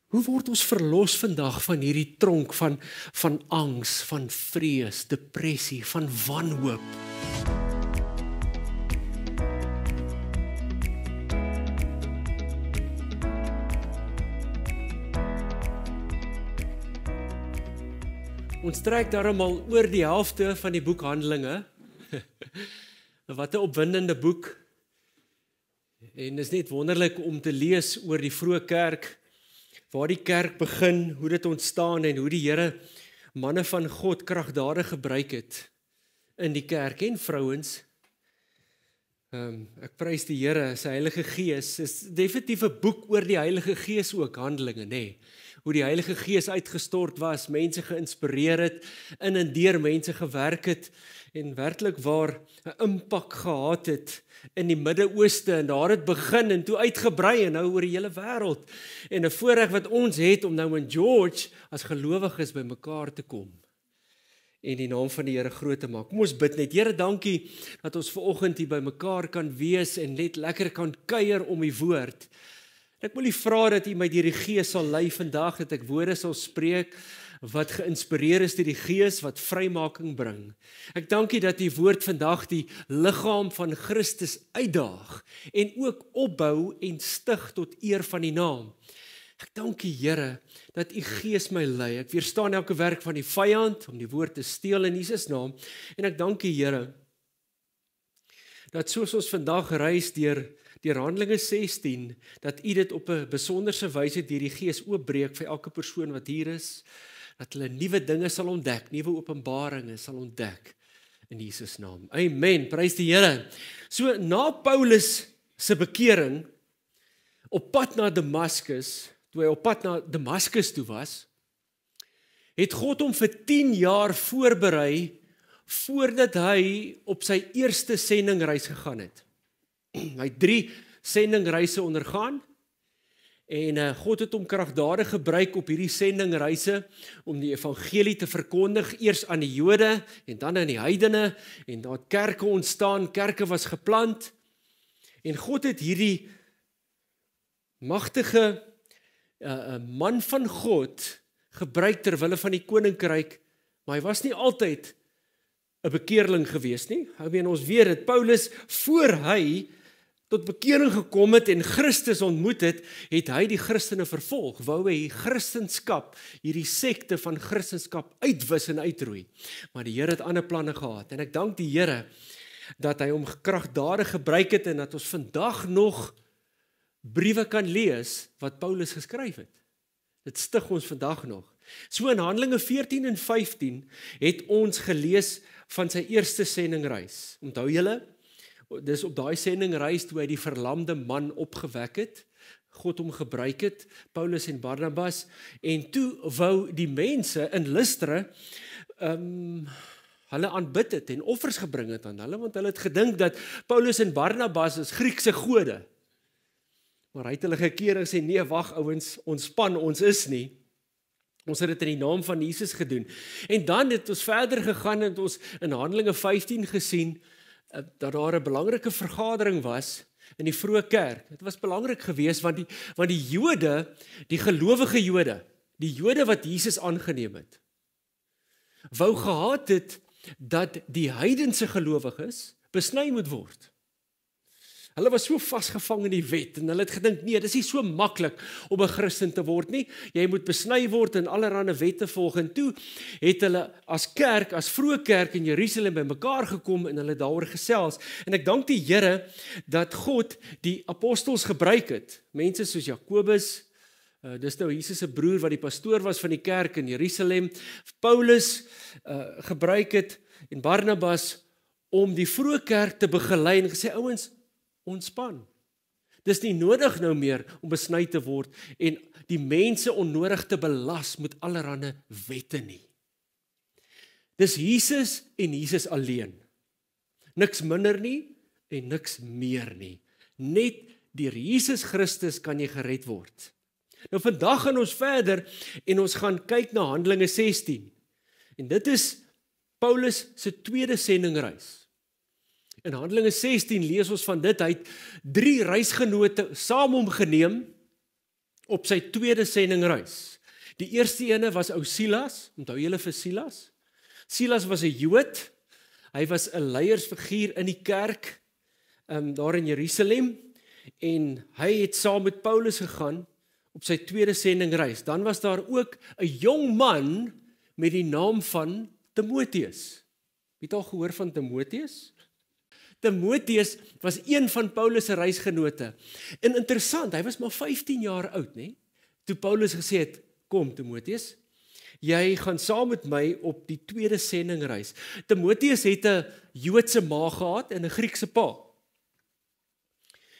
Hoe word ons verlos vandag van hierdie tronk van angs, van vrees, depressie, van wanhoop? Ons trek daarom al oor die helfte van die boek Handelinge. Wat 'n opwindende boek. En dit is net wonderlik om te lees oor die vroeë kerk, waar die kerk begin, hoe dit ontstaan en hoe die Here manne van God kragtadig gebruik het in die kerk en vrouens. Ek prys die Here, sy Heilige Gees. Is definitief 'n boek oor die Heilige Gees ook, Handelinge, nê? Hoe die Heilige Gees uitgestort was, mense geïnspireer het, in en deur mense gewerk het en werklik waar 'n impak gehad het in die Midde-Ooste en daar het begin en toe uitgebrei en nou oor die hele wêreld. En 'n voorreg wat ons het om nou in George as gelowiges by mekaar te kom en die naam van die Here groot te maak. Kom ons bid net. Here, dankie dat ons vanoggend hier by mekaar kan wees en net lekker kan kuier om die woord. Ek wil U vra dat U my deur die Gees sal lei vandag, dat ek woorde sal spreek wat geïnspireer is deur die Gees, wat vrymaking bring. Ek dank U dat U woord vandag die liggaam van Christus uitdaag en ook opbou en stig tot eer van die naam. Ek dank U, Here, dat U Gees my lei. Ek weerstaan elke werk van die vyand om die woord te steel in Jesus naam. En ek dank U, Here, dat soos ons vandag reis deur Handelinge 16, dat U dit op 'n besonderse wyse deur die Gees oopbreek vir elke persoon wat hier is, dat hulle nuwe dinge sal ontdek, nuwe openbaringe sal ontdek in Jesus naam. Amen. Prys die Here. So na Paulus se bekering op pad na Damaskus, toe hy op pad na Damaskus toe was, het God hom vir 10 jaar voorberei voordat hy op sy eerste sendingreis gegaan het. Hy het 3 sendingreise ondergaan en God het hom kragtadig gebruik op hierdie sendingreise om die evangelie te verkondig, eers aan die Jode en dan aan die heidene, en daar het kerke ontstaan, kerke was geplant en God het hierdie magtige man van God gebruik ter wille van die koninkryk, maar hy was nie altyd 'n bekeerling gewees nie. Ons weet dat Paulus, voor hy tot bekering gekom het en Christus ontmoet het, het hy die Christene vervolg, wou hy Christenskap, hierdie sekte van Christenskap uitwis en uitroei. Maar die Here het ander planne gehad en ek dank die Here dat hy hom kragtadig gebruik het en dat ons vandag nog briewe kan lees wat Paulus geskryf het. Dit stig ons vandag nog. So in Handelinge 14 en 15 het ons gelees van sy eerste sendingreis. Onthou julle? Dis op daai sendingreis toe hy die verlamde man opgewek het, God hom gebruik het, Paulus en Barnabas, en toe wou die mense in Lystra hulle aanbid het en offers gebring het aan hulle, want hulle het gedink dat Paulus en Barnabas is Griekse gode. Maar hy het hulle gekeer en sê, nee, wag ouens, ontspan, ons is nie. Ons het dit in die naam van Jesus gedoen. En dan het ons verder gegaan en ons in Handelinge 15 gesien, dat daar 'n belangrike vergadering was in die vroeë kerk. Dit was belangrik geweest want die Jode, die gelowige Jode, die Jode wat Jesus aangeneem het, wou gehad het dat die heidense gelowiges besny moet word. Hulle was so vasgevang in die wet en hulle het gedink, nee, dis nie so maklik om 'n Christen te word nie. Jy moet besny word en allerlei wette volg. En toe het hulle as kerk, as vroeë kerk in Jerusalem bymekaar gekom en hulle daaroor gesels. En ek dank die Here dat God die apostels gebruik het. Mense soos Jakobus, dis nou Jesus se broer wat die pastoor was van die kerk in Jerusalem, Paulus gebruik het en Barnabas om die vroeë kerk te begelei en gesê, ouens, ontspan. Dis nie nodig nou meer om besny te word en die mense onnodig te belas met allerlei wette nie. Dis Jesus en Jesus alleen. Niks minder nie en niks meer nie. Net deur Jesus Christus kan jy gered word. Nou vandag gaan ons verder en ons gaan kyk na Handelinge 16. En dit is Paulus se tweede sendingreis. In Handelinge 16 lees ons van dit, hy het 3 reisgenote saam hom geneem op sy tweede sendingreis. Die eerste ene was ou Silas, onthou julle vir Silas? Silas was 'n Jood, hy was 'n leiersfiguur in die kerk, daar in Jerusalem, en hy het saam met Paulus gegaan op sy tweede sendingreis. Dan was daar ook 'n jong man met die naam van Timoteus. Het al gehoor van Timoteus? Timoteus was een van Paulus se reisgenote. En interessant, hy was maar 15 jaar oud, né? Toe Paulus gesê het, kom Timoteus, jy gaan saam met my op die tweede sendingreis. Timoteus het 'n Joodse ma gehad en 'n Griekse pa.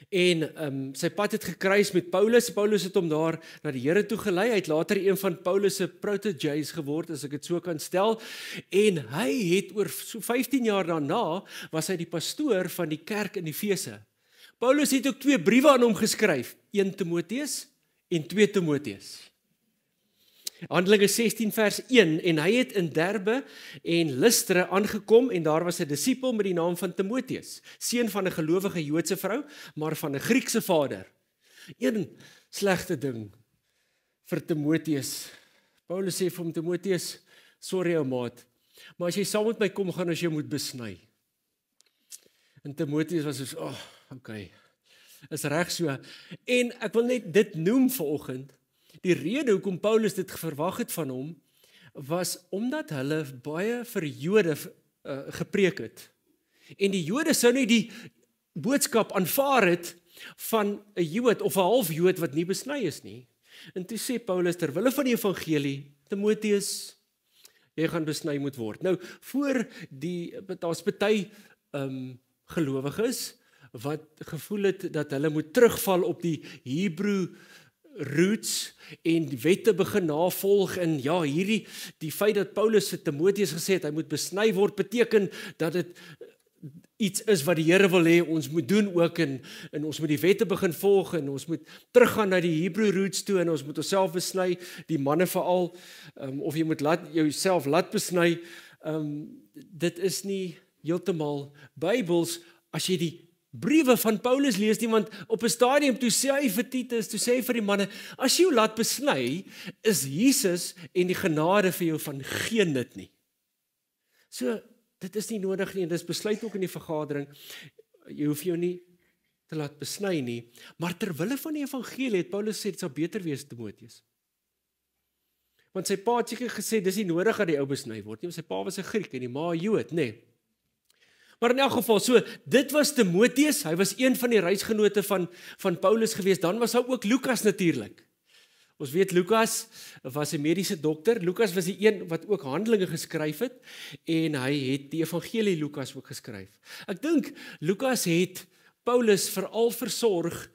En sy pad het gekruis met Paulus. Paulus het hom daar na die Here toe gelei. Hy het later een van Paulus se proteges geword, as ek dit so kan stel. En hy het oor so 15 jaar daarna, was hy die pastoor van die kerk in Efese. Paulus het ook 2 briewe aan hom geskryf, 1 Timoteus en 2 Timoteus. Handelinge 16 vers 1, en hy het in Derbe en Lystra aangekom, en daar was 'n disipel met die naam van Timoteus, seun van 'n gelowige Joodse vrou, maar van 'n Griekse vader. Een slegte ding vir Timoteus. Paulus sê vir hom, Timoteus, sorry ou maat, maar as jy saam met my kom, gaan ons jou moet besny. En Timoteus was so, okay, is reg so. En ek wil net dit noem vanoggend. Die rede hoekom Paulus dit verwag het van hom, was omdat hulle baie vir Jode gepreek het. En die Jode sou nie die boodskap aanvaar het van 'n Jood of 'n half Jood wat nie besny is nie. En toe sê Paulus, ter wille van die evangelie, Timoteus, jy gaan besny moet word. Nou, daar's party gelowiges wat gevoel het dat hulle moet terugval op die Hebreë roots en die wette begin navolg, en ja, die feit dat Paulus vir Timoteus gesê het, hy moet besny word, beteken dat dit iets is wat die Here wil hê ons moet doen ook, en ons moet die wette begin volg, en ons moet teruggaan na die Hebreë roots toe, en ons moet onsself besny, die manne veral, of jy moet jouself laat besny. Dit is nie heeltemal Bybels as jy die briewe van Paulus lees nie, want op 'n stadium toe sê hy vir Titus, toe sê hy vir die manne, as jy jou laat besny, is Jesus en die genade vir jou van geen nut nie. So, dit is nie nodig nie, en dis besluit ook in die vergadering, jy hoef jou nie te laat besny nie, maar ter wille van die evangelie het Paulus sê, dit sal beter wees, Timoteus. Want sy pa het seker gesê, dis nie nodig dat die ou besny word nie, want sy pa was 'n Griek en die ma 'n Jood, nê. Maar in elk geval, so, dit was Timoteus, hy was een van die reisgenote van Paulus gewees, dan was daar ook Lukas natuurlik. Ons weet Lukas was 'n mediese dokter, Lukas was die een wat ook Handelinge geskryf het, en hy het die evangelie Lukas ook geskryf. Ek dink, Lukas het Paulus veral versorg,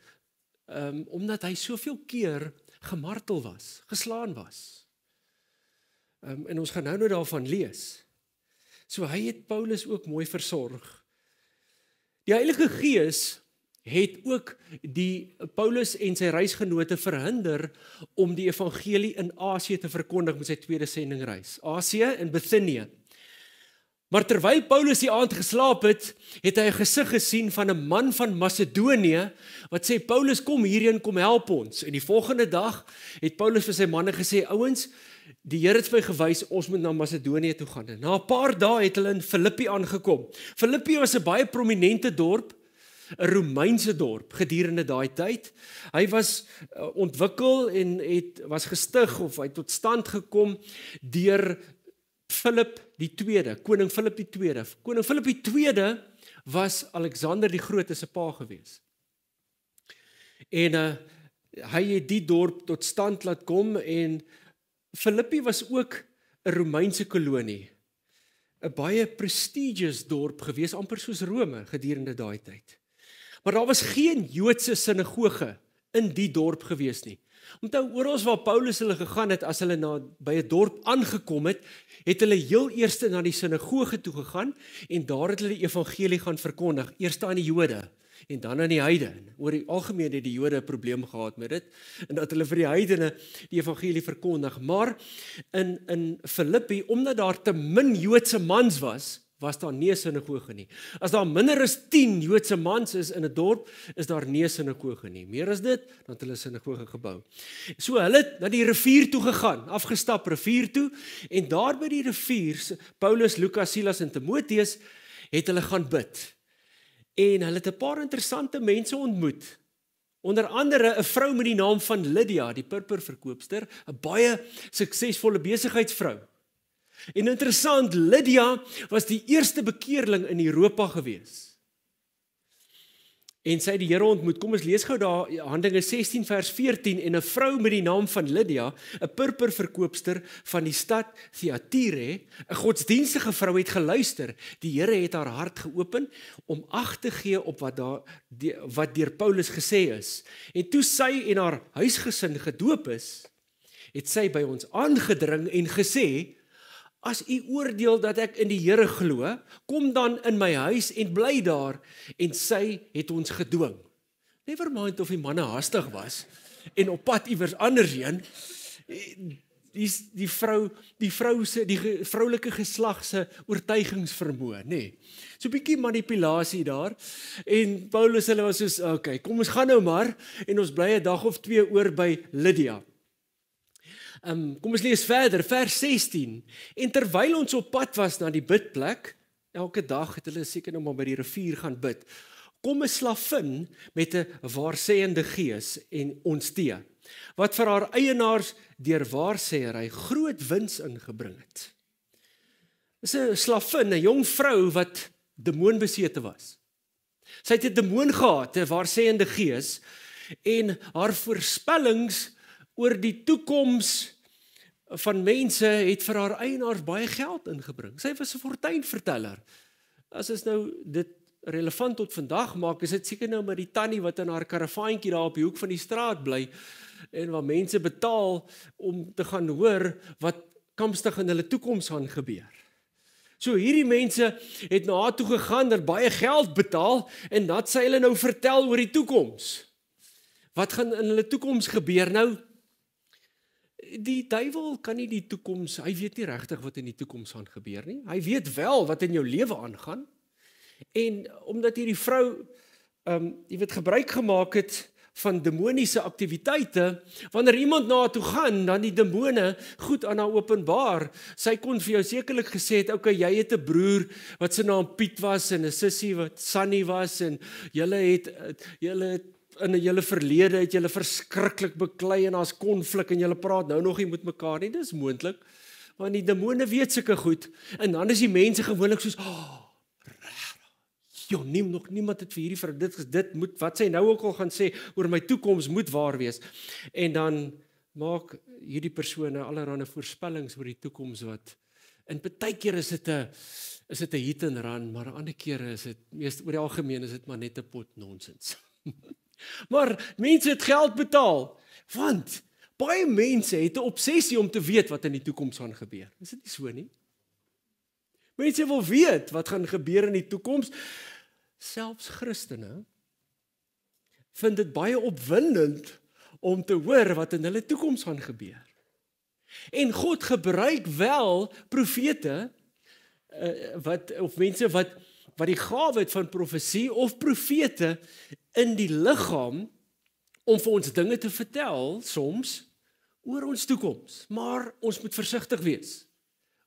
omdat hy soveel keer gemartel was, geslaan was. En ons gaan nou daarvan lees. So hy het Paulus ook mooi versorg. Die Heilige Gees het ook die Paulus en sy reisgenote verhinder om die evangelie in Asië te verkondig met sy tweede sendingreis. Asië en Bithynië. Maar terwyl Paulus die aand geslaap het, het hy 'n gesig gesien van 'n man van Macedonië wat sê, Paulus, kom hierheen, kom help ons. En die volgende dag het Paulus vir sy manne gesê, ouens, die Here het my gewys, ons moet na Macedonië toe gaan. En na 'n paar dae het hulle in Filippi aangekom. Filippi was 'n baie prominente dorp, 'n Romeinse dorp gedurende daai tyd. Hy was ontwikkel en was gestig of hy tot stand gekom deur Philip die Tweede, koning Philip die Tweede. Koning Philip die Tweede was Alexander die Grote se pa gewees. En hy het die dorp tot stand laat kom, en Filippi was ook 'n Romeinse kolonie, 'n baie prestigious dorp gewees, amper soos Rome gedurende daai tyd. Maar daar was geen Joodse sinagoge in die dorp gewees nie. Onthou, oral waar Paulus hulle gegaan het, as hulle by 'n dorp aangekom het, het hulle heel eers na die sinagoge toe gegaan, en daar het hulle die evangelie gaan verkondig, eers aan die Jode, en dan aan die heidene. Oor die algemeen het die Jode 'n probleem gehad met dit, en dat hulle vir die heidene die evangelie verkondig. Maar in Filippi, omdat daar te min Joodse mans was was daar nie 'n sinagoge nie. As daar minder as 10 Joodse mans is in 'n dorp, is daar nie 'n sinagoge nie. Meer as dit, dan het hulle 'n sinagoge gebou. So hulle het na die rivier toe gegaan, afgestap rivier toe, en daar by die rivier, Paulus, Lukas, Silas en Timoteus, het hulle gaan bid. En hulle het 'n paar interessante mense ontmoet. Onder andere 'n vrou met die naam van Lydia, die purperverkoopster, 'n baie suksesvolle besigheidsvrou. En interessant, Lydia was die eerste bekeerling in Europa gewees. En sy het die Here ontmoet. Kom ons lees gou daar Handelinge 16 vers 14 en 'n vrou met die naam van Lydia, 'n purperverkoopster van die stad Thyatira, 'n godsdienstige vrou, het geluister. Die Here het haar hart geopen om ag te gee op wat deur Paulus gesê is. En toe sy en haar huisgesin gedoop is, het sy by ons aangedring en gesê: "As u oordeel dat ek in die Here glo, kom dan in my huis en bly daar." En sy het ons gedwing. Never mind of die manne hastig was en op pad iewers anders heen. Die vroulike geslag se oortuigingsvermoë, nê. So 'n bietjie manipulasie daar. En Paulus hulle was soos, "Okay, kom ons gaan nou maar en ons bly 'n dag of 2 oor by Lydia." Kom ons lees verder, vers 16. En terwyl ons op pad was na die bidplek, elke dag het hulle seker nou maar by die rivier gaan bid, kom 'n slavin met 'n waarsêende gees en ons tee, wat vir haar eienaars deur waarsêery groot wins ingebring het. Dis 'n slavin, 'n jong vrou wat demoonbesete was. Sy het 'n demoon gehad, 'n waarsêende gees, en haar voorspellings oor die toekoms van mense het vir haar eienaars baie geld ingebring. Sy was 'n fortuinverteller. As ons nou dit relevant tot vandag maak, is dit seker nou maar die tannie wat in haar karavaantjie daar op die hoek van die straat bly en waar mense betaal om te gaan hoor wat kamstig in hulle toekoms gaan gebeur. So hierdie mense het na haar toe gegaan, er baie geld betaal en dat sy hulle nou vertel oor die toekoms. Wat gaan in hulle toekoms gebeur nou? Die duiwel kan nie die toekoms, hy weet nie regtig wat in die toekoms gaan gebeur nie. Hy weet wel wat in jou lewe aangaan. En omdat hierdie vrou gebruik gemaak het van demoniese aktiwiteite, wanneer iemand na haar toe gaan, dan die demone goed aan haar openbaar. Sy kon vir jou sekerlik gesê het, okay, jy het 'n broer wat se naam Piet was en 'n sussie wat Sunny was en julle het in julle verlede het julle verskriklik beklei en daar's konflik en julle praat nou nog nie met mekaar nie. Dis moontlik, want die demone weet sulke goed. En dan is die mense gewoonlik soos, nog niemand het vir hierdie vrou dit moet wat sy nou ook al gaan sê oor my toekoms moet waar wees. En dan maak hierdie persone allerlei voorspellings oor die toekoms wat en baie keer is dit 'n hit and run, maar ander kere is dit meest oor die algemeen is dit maar net 'n pot nonsens. Maar mense het geld betaal, want baie mense het 'n obsessie om te weet wat in die toekoms gaan gebeur. Is dit nie so nie? Mense wil weet wat gaan gebeur in die toekoms. Selfs Christene vind dit baie opwindend om te hoor wat in hulle toekoms gaan gebeur. En God gebruik wel profete of mense wat die gawe het van profesie of profete in die liggaam om vir ons dinge te vertel soms oor ons toekoms. Maar ons moet versigtig wees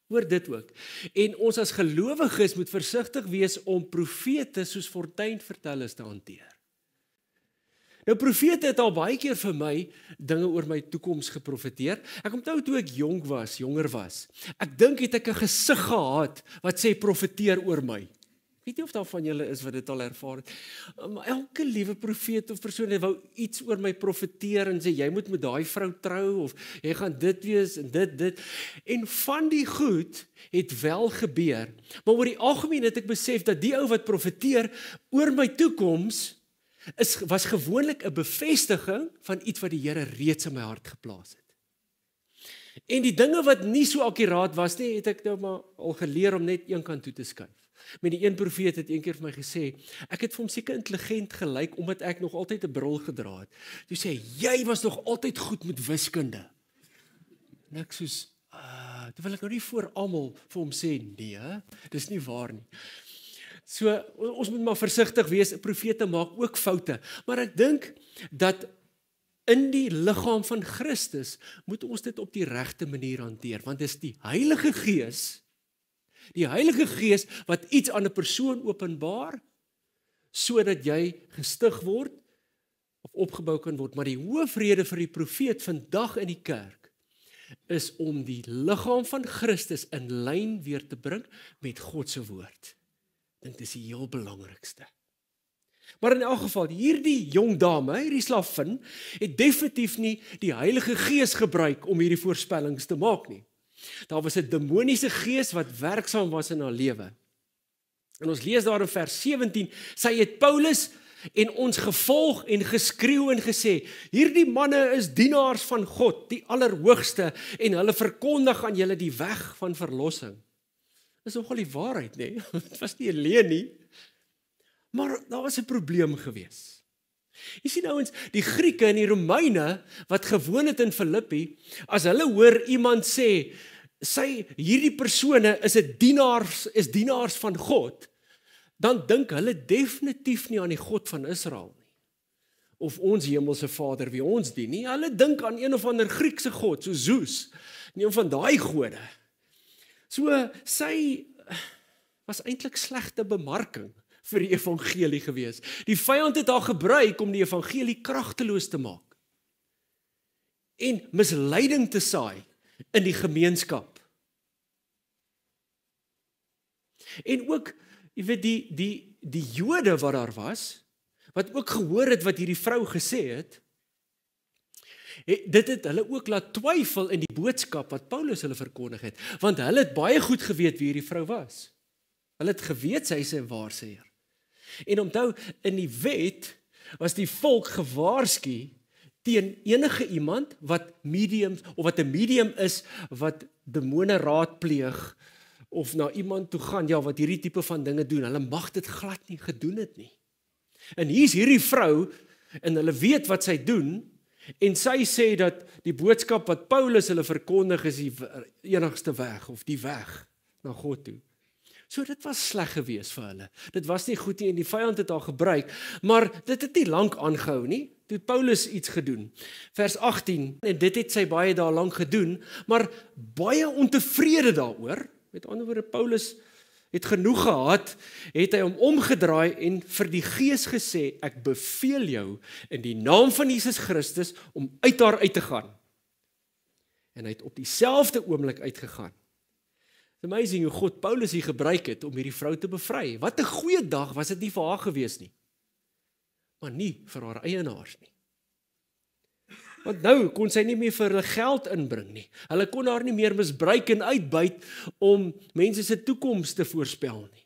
oor dit ook. En ons as gelowiges moet versigtig wees om profete soos fortuinvertellers te hanteer. Nou profete het al baie keer vir my dinge oor my toekoms geprofeteer. Ek onthou toe ek jonger was. Ek dink het ek 'n gesig gehad wat sê profeteer oor my. Ek weet nie of daar van julle is wat dit al ervaar het. Maar elke liewe profeet of persoon wou iets oor my profeteer en sê jy moet met daai vrou trou of jy gaan dit wees en dit. En van die goed het wel gebeur. Maar oor die algemeen het ek besef dat die ou wat profeteer oor my toekoms was gewoonlik 'n bevestiging van iets wat die Here reeds in my hart geplaas het. En die dinge wat nie so akkuraat was nie, het ek nou maar al geleer om net een kant toe te skuif. Met die een profeet het eendag vir my gesê, ek het vir hom seker intelligent gelyk omdat ek nog altyd 'n bril gedra het. Toe sê hy, jy was nog altyd goed met wiskunde. En ek soos, Dan wil ek nou nie voor almal vir hom sê, nee, dis nie waar nie. So, ons moet maar versigtig wees, profete maak ook foute, maar ek dink dat in die liggaam van Christus moet ons dit op die regte manier hanteer, want dit is die Heilige Gees wat iets aan 'n persoon openbaar, sodat jy gestig word, of opgebou kan word, maar die hoofrede vir die profeet vandag in die kerk, is om die liggaam van Christus in lyn weer te bring met God se woord. Ek dink dis die heel belangrikste. Maar in elk geval, hierdie jong dame, hierdie slavin, het definitief nie die Heilige Gees gebruik om hierdie voorspellings te maak nie. Daar was 'n demoniese gees wat werksaam was in haar lewe. En ons lees daar in vers 17, sy het Paulus en ons gevolg en geskreeu en gesê, hierdie manne is dienaars van God, die Allerhoogste, en hulle verkondig aan julle die weg van verlossing. Dis nogal die waarheid, nee? Dit was nie alleen nie. Maar daar was 'n probleem gewees. Jy sien ouens, die Grieke en die Romeine wat gewoon het in Filippi, as hulle hoor iemand sê, hierdie persone is dienaars van God, dan dink hulle definitief nie aan die God van Israel nie. Of ons hemelse Vader wie ons dien nie. Hulle dink aan een of ander Griekse god, so Zeus, een van daai gode. So sy was eintlik slegte bemarking vir die evangelie gewees. Die vyand het haar gebruik om die evangelie kragteloos te maak en misleiding te saai in die gemeenskap. En ook, jy weet, die Jode wat daar was, wat ook gehoor het wat hierdie vrou gesê het, dit het hulle ook laat twyfel in die boodskap wat Paulus hulle verkondig het, want hulle het baie goed geweet wie hierdie vrou was. Hulle het geweet sy is 'n waarsêer. En onthou, in die wet was die volk gewaarsku teen enige iemand wat 'n medium is wat demone raadpleeg of na iemand toe gaan, ja, wat hierdie tipe van dinge doen. Hulle mag dit glad nie gedoen het nie. En hier's hierdie vrou en hulle weet wat sy doen en sy sê dat die boodskap wat Paulus hulle verkondig is die enigste weg of die weg na God toe. So dit was sleg geweest vir hulle. Dit was nie goed nie en die vyand het haar gebruik, maar dit het nie lank aangehou nie. Toe het Paulus iets gedoen. Vers 18, en dit het sy baie dae lank gedoen, maar baie ontevrede daaroor. Met ander woorde, Paulus het genoeg gehad, het hy hom omgedraai en vir die Gees gesê, ek beveel jou in die naam van Jesus Christus om uit haar uit te gaan. En hy het op dieselfde oomblik uitgegaan. Amazing hoe God Paulus hier gebruik het om hierdie vrou te bevry. Wat 'n goeie dag was dit nie vir haar gewees nie. Maar nie vir haar eienaars nie. Want nou kon sy nie meer vir hulle geld inbring nie. Hulle kon haar nie meer misbruik en uitbuit om mense se toekoms te voorspel nie.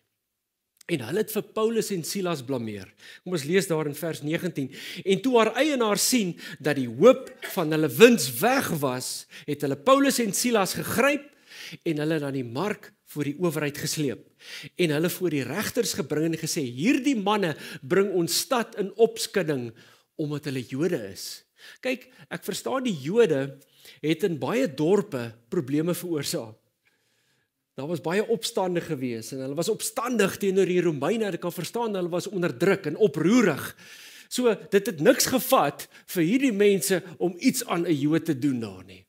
En hulle het vir Paulus en Silas blameer. Kom ons lees daar in vers 19. En toe haar eienaars sien dat die hoop van hulle wins weg was, het hulle Paulus en Silas gegryp en hulle na die mark voor die owerheid gesleep en hulle voor die regters gebring en gesê, hierdie manne bring ons stad in opskudding omdat hulle Jode is. Kyk, ek verstaan die Jode het in baie dorpe probleme veroorsaak. Daar was baie opstande gewees en hulle was opstandig teenoor die Romeine, ek kan verstaan, hulle was onderdruk en oproerig. So, dit het niks gevat vir hierdie mense om iets aan 'n Jood te doen daar nie.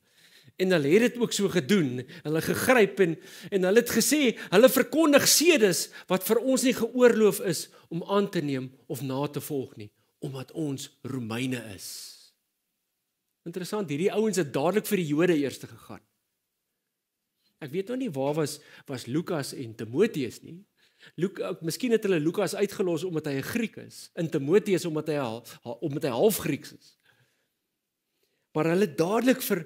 En hulle het dit ook so gedoen, hulle gegryp en hulle het gesê, hulle verkondig sedes wat vir ons nie geoorloof is om aan te neem of na te volg nie, omdat ons Romeine is. Interessant, hierdie ouens het dadelik vir die Jode eers gegaan. Ek weet nou nie waar was Lukas en Timoteus nie. Miskien het hulle Lukas uitgelos omdat hy 'n Griek is, en Timoteus omdat hy half Grieks is. Maar hulle het dadelik vir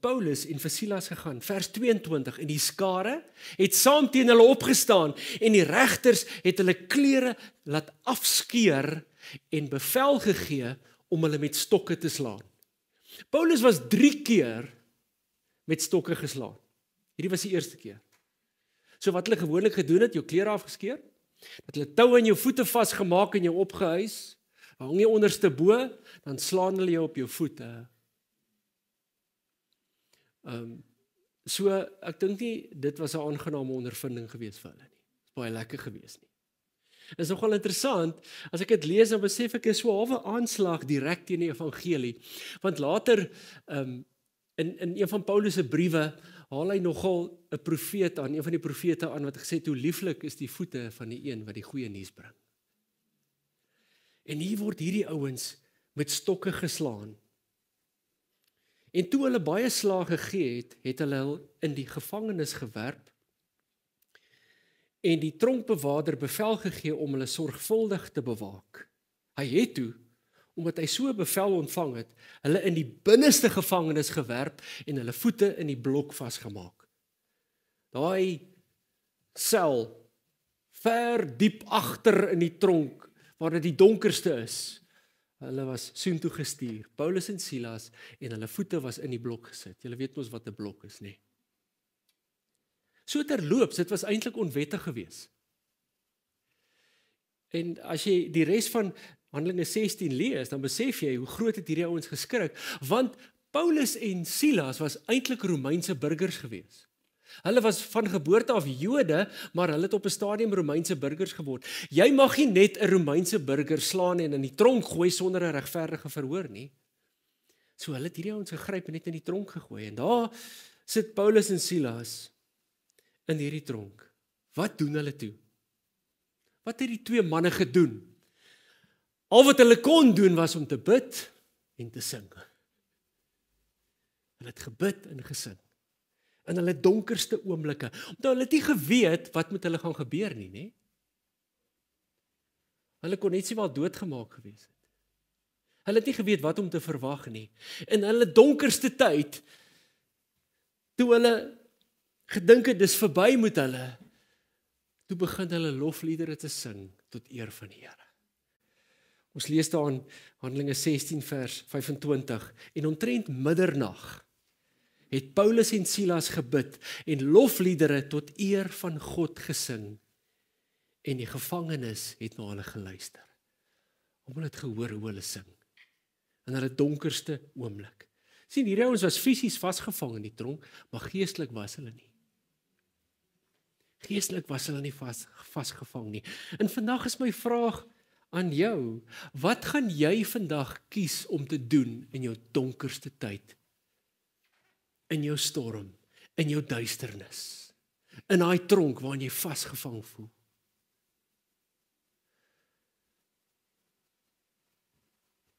Paulus en vir Silas gegaan. Vers 22, en die skare het saam teen hulle opgestaan en die regters het hulle klere laat afskeer en bevel gegee om hulle met stokke te slaan. Paulus was 3 keer met stokke geslaan. Hierdie was die eerste keer. So wat hulle gewoonlik gedoen het, jou klere afgeskeer, dat hulle tou aan jou voete vasgemaak en jou opgehuis, hang jy onderste bo, dan slaan hulle jou op jou voete. So, ek dink nie, dit was 'n aangename ondervinding gewees vir hulle nie. Dit is baie lekker gewees nie. Dit is nogal interessant, as ek dit lees, dan besef ek, is so 'n halwe aanslag direk teen die evangelie. Want later, in een van Paulus se briewe, haal hy nogal 'n profeet aan, een van die profete aan, wat gesê het, hoe lieflik is die voete van die een wat die goeie nuus bring. En hier word hierdie ouens met stokke geslaan. En toe hulle baie slae gegee het, het hulle in die gevangenis gewerp, en die tronkbewaarder bevel gegee om hulle sorgvuldig te bewaak. Hy het toe, omdat hy so 'n bevel ontvang het, hulle in die binneste gevangenis gewerp en hulle voete in die blok vasgemaak. Daai sel, ver diep agter in die tronk, waar dit die donkerste is, hulle was soontoe gestuur, Paulus en Silas, en hulle voete was in die blok gesit. Julle weet mos wat 'n blok is, nee. So terloops, dit was eintlik onwettig geweest. En as jy die res van Handelinge 16 lees, dan besef jy hoe groot het hierdie ouens geskrik, want Paulus en Silas was eintlik Romeinse burgers geweest. Hulle was van geboorte af Jode, maar hulle het op 'n stadium Romeinse burgers geword. Jy mag nie net 'n Romeinse burger slaan en in die tronk gooi sonder 'n regverdige verhoor nie. So hulle het hierdie ouens gegryp en net in die tronk gegooi. En daar sit Paulus en Silas in hierdie tronk. Wat doen hulle toe? Wat het die twee manne gedoen? Al wat hulle kon doen was om te bid en te sing. Hulle het gebid en gesing. In hulle donkerste oomblikke. Omdat hulle het nie geweet wat met hulle gaan gebeur nie, né? Hulle kon net sowel doodgemaak gewees het. Hulle het nie geweet wat om te verwag nie. In hulle donkerste tyd, toe hulle gedink het dis verby met hulle, toe begin hulle lofliedere te sing tot eer van die Here. Ons lees daar in Handelinge 16 vers 25, en omtrent middernag het Paulus en Silas gebid en lofliedere tot eer van God gesing, en die gevangenes het na hulle geluister. Hulle het gehoor hoe hulle sing, in hulle donkerste oomblik. Sien, hierdie ouens was fisies vasgevang in die tronk, maar geestelik was hulle nie. Geestelik was hulle nie vasgevang nie. En vandag is my vraag aan jou, wat gaan jy vandag kies om te doen in jou donkerste tyd? In jou storm, in jou duisternis, in daai tronk waarin jy vasgevang voel.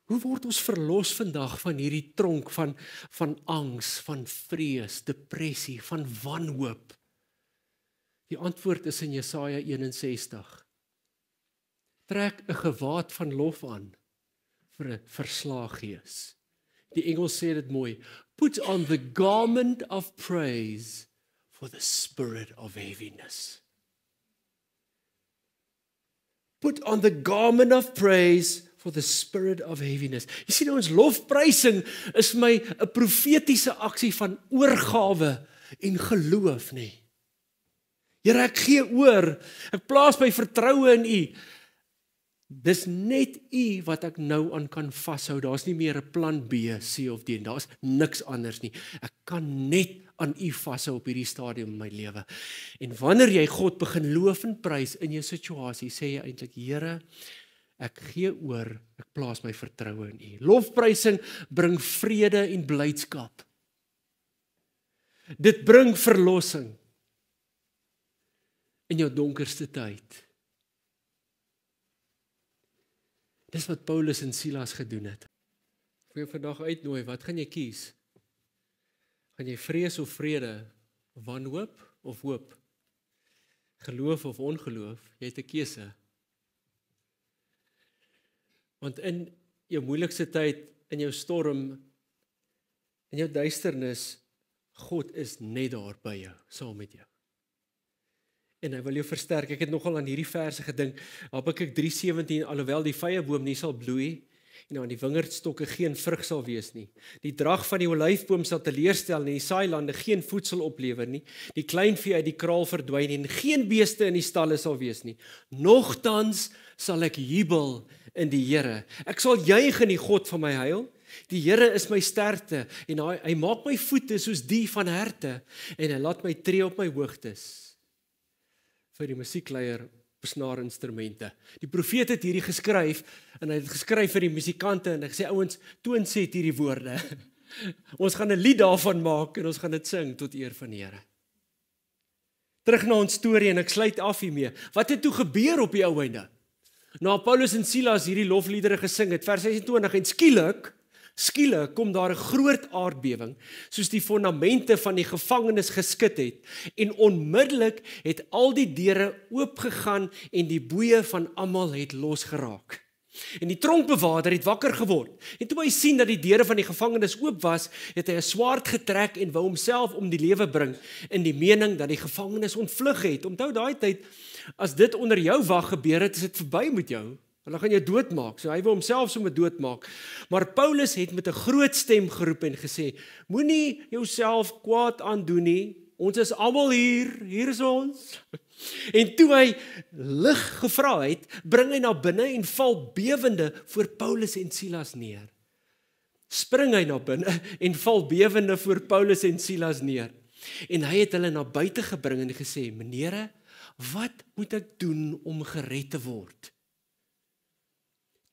Hoe word ons verlos vandag van hierdie tronk van angs, van vrees, depressie, van wanhoop? Die antwoord is in Jesaja 61. Trek 'n gewaad van lof aan vir 'n verslae gees. Die Engels sê dit mooi. Put on the garment of praise for the spirit of heaviness. Put on the garment of praise for the spirit of heaviness. Jy sien, ons lofprysing is vir my 'n profetiese aksie van oorgawe en geloof, nê. Here, ek gee oor. Ek plaas my vertroue in U. Dis net U wat ek nou aan kan vashou. Daar's nie meer 'n plan B, C of D. Daar's niks anders nie. Ek kan net aan U vashou op hierdie stadium in my lewe. En wanneer jy God begin loof en prys in jou situasie, sê jy eintlik, Here, ek gee oor, ek plaas my vertroue in U. Lofprysing bring vrede en blydskap. Dit bring verlossing in jou donkerste tyd. Dis wat Paulus en Silas gedoen het. Ek wil jou vandag uitnooi, wat gaan jy kies? Gaan jy vrees of vrede, wanhoop of hoop? Geloof of ongeloof? Jy het 'n keuse. Want in jou moeilikste tyd, in jou storm, in jou duisternis, God is net daar by jou, saam met jou. En hy wil jou versterk. Ek het nogal aan hierdie verse gedink, Habakuk 3:17, alhoewel die vyeboom nie sal bloei, en aan die wingerdstokke geen vrug sal wees nie. Die drag van die olyfboom sal teleurstel en die saailande geen voedsel oplewer nie. Die kleinvee uit die kraal verdwyn en geen beeste in die stalle sal wees nie. Nogtans sal ek jubel in die Here. Ek sal juig in die God van my heil. Die Here is my sterkte en hy maak my voete soos die van herte en hy laat my tree op my hoogtes. Vir die musiekleier op snaarinstrumente. Die profeet het hierdie geskryf en hy het geskryf vir die musikante en hy sê ouens, toon sê hierdie woorde. Ons gaan 'n lied daarvan maak en ons gaan dit sing tot eer van die Here. Terug na ons storie en ek sluit af hiermee. Wat het toe gebeur op die ou einde? Na Paulus en Silas hierdie lofliedere gesing het, vers 26 en skielik kom daar 'n groot aardbewing, soos die fondamente van die gevangenis geskud het en onmiddellik het al die deure oopgegaan en die boeye van almal het losgeraak. En die tronkbewaarder het wakker geword. En toe hy sien dat die deure van die gevangenis oop was, het hy 'n swaard getrek en wou homself om die lewe bring in die mening dat die gevangenis ontvlug het. Onthou daai tyd, as dit onder jou wag gebeur het, is dit verby met jou. Hulle gaan jou doodmaak. So hy wou homself sommer doodmaak. Maar Paulus het met 'n groot stem geroep en gesê: "Moenie jouself kwaad aandoen nie. Ons is almal hier is ons." En toe hy lig gevra het, bring hy na binne en val bewende voor Paulus en Silas neer. Spring hy na binne en val bewende voor Paulus en Silas neer. En hy het hulle na buite gebring en gesê: "Menere, wat moet ek doen om gered te word?"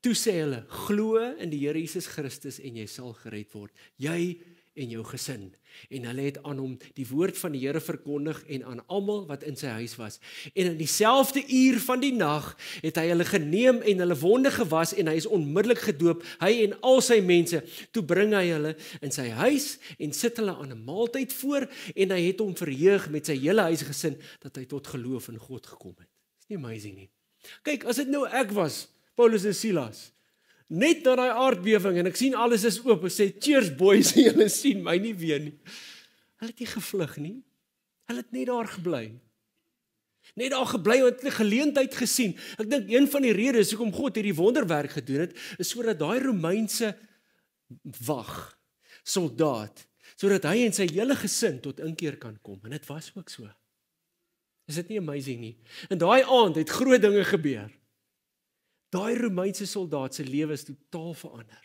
Toe sê hulle: "Glo in die Here Jesus Christus en jy sal gered word, jy en jou gesin." En hulle het aan hom die woord van die Here verkondig en aan almal wat in sy huis was. En in dieselfde uur van die nag het hy hulle geneem en hulle wonde gewas en hy is onmiddellik gedoop, hy en al sy mense. Toe bring hy hulle in sy huis en sit hulle aan 'n maaltyd voor en hy het hom verheug met sy hele huisgesin dat hy tot geloof in God gekom het. Is nie amazing nie? Kyk, as dit nou ek was, Paulus en Silas, net na daai aardbewing en ek sien alles is oop, ek sê cheers boys, julle sien my nie weer nie. Hulle het nie gevlug nie. Hulle het net daar gebly. Net daar gebly want hulle geleentheid gesien. Ek dink een van die redes hoekom God hierdie wonderwerk gedoen het, is sodat daai Romeinse soldaat, sodat hy en sy hele gesin tot inkeer kan kom. En dit was ook so. Is dit nie amazing nie? En daai aand het groot dinge gebeur. Daai Romeinse soldaat se lewe is totaal verander.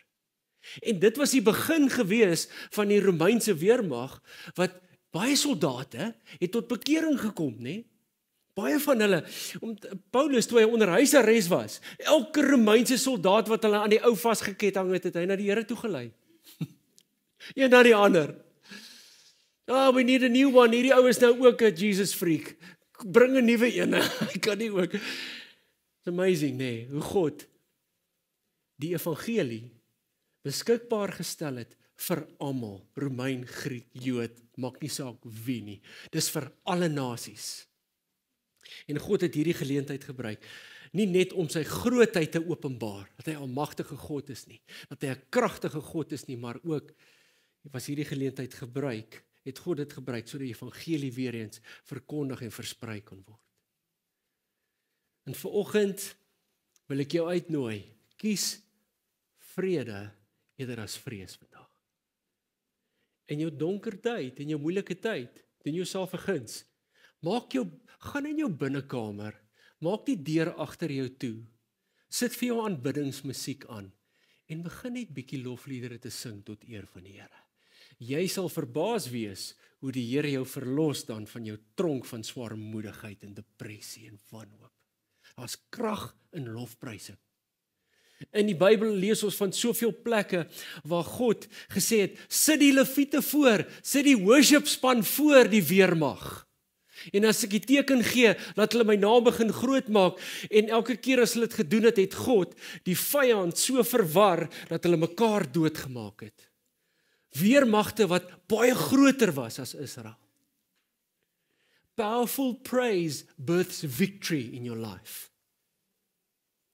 En dit was die begin gewees van die Romeinse weermag, wat baie soldate het tot bekering gekom, nê? Baie van hulle, Paulus toe hy onder huisarrest was, elke Romeinse soldaat wat hulle aan die ou vasgeketting het, het hy na die Here toe gelei. Een na die ander. We need a new one, hierdie ou is nou ook 'n Jesus freak. Bring 'n nuwe een, hy kan nie ook. It's amazing, nee, hoe God die evangelie beskikbaar gestel het vir almal, Romein, Griek, Jood, maak nie saak wie nie. Dis vir alle nasies. En God het hierdie geleentheid gebruik, nie net om sy grootheid te openbaar, dat hy almagtige God is nie, dat hy 'n kragtige God is nie, maar ook was hierdie geleentheid gebruik, het God dit gebruik sodat die evangelie weer eens verkondig en versprei kon word. En vanoggend wil ek jou uitnooi, kies vrede eerder as vrees vandag. In jou donker tyd, in jou moeilike tyd, doen jouself 'n guns. Gaan in jou binnekamer, maak die deur agter jou toe, sit vir jou aanbiddingsmusiek aan en begin net bietjie lofliedere te sing tot eer van die Here. Jy sal verbaas wees hoe die Here jou verlos dan van jou tronk van swaarmoedigheid en depressie en wanhoop. Daar's krag in lofprysing. In die Bybel lees ons van soveel plekke waar God gesê het, sit die leviete voor, sit die worshipspan voor die weermag. En as ek die teken gee, laat hulle my naam begin groot maak, en elke keer as hulle dit gedoen het, het God die vyand so verwar, dat hulle mekaar doodgemaak het. Weermagte wat baie groter was as Israel. Powerful praise births victory in your life.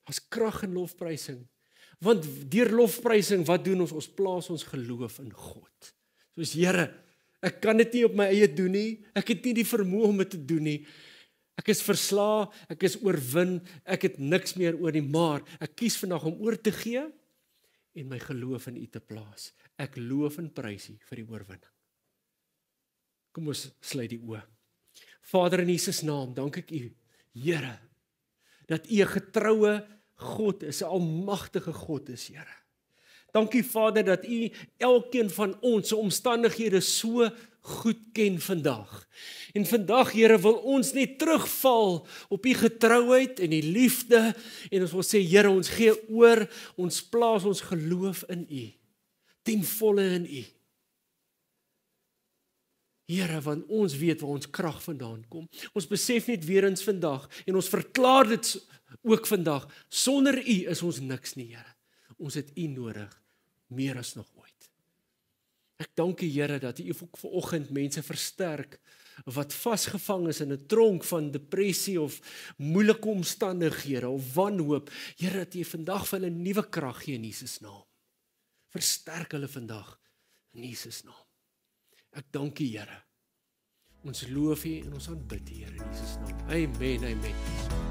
As krag in lofprysing. Want deur lofprysing, wat doen ons? Ons plaas ons geloof in God. Soos Here, ek kan dit nie op my eie doen nie. Ek het nie die vermoë om dit te doen nie. Ek is verslae, ek is oorwin, ek het niks meer oor nie, maar ek kies vandag om oor te gee en my geloof in U te plaas. Ek loof en prys U vir die oorwinning. Kom ons sluit die oë. Vader, in Jesus naam, dank ek U, Here, dat U 'n getroue God is, 'n almagtige God is, Here. Dankie Vader dat U elkeen van ons se omstandighede so goed ken vandag. En vandag Here wil ons net terugval op U getrouheid en U liefde en ons wil sê Here, ons gee oor, ons plaas ons geloof in U, ten volle in U. Here, want ons weet waar ons krag vandaan kom. Ons besef net weer eens vandag en ons verklaar dit ook vandag. Sonder U is ons niks nie, Here. Ons het U nodig, meer as nog ooit. Ek dank U, Here, dat U vanoggend mense versterk wat vasgevang is in 'n tronk van depressie of moeilike omstandighede of wanhoop. Here, dat U vandag vir hulle nuwe krag gee in Jesus naam. Versterk hulle vandag in Jesus naam. Ek dank U, Here. Ons loof U en ons aanbid U, Here, in Jesus naam. Amen, amen.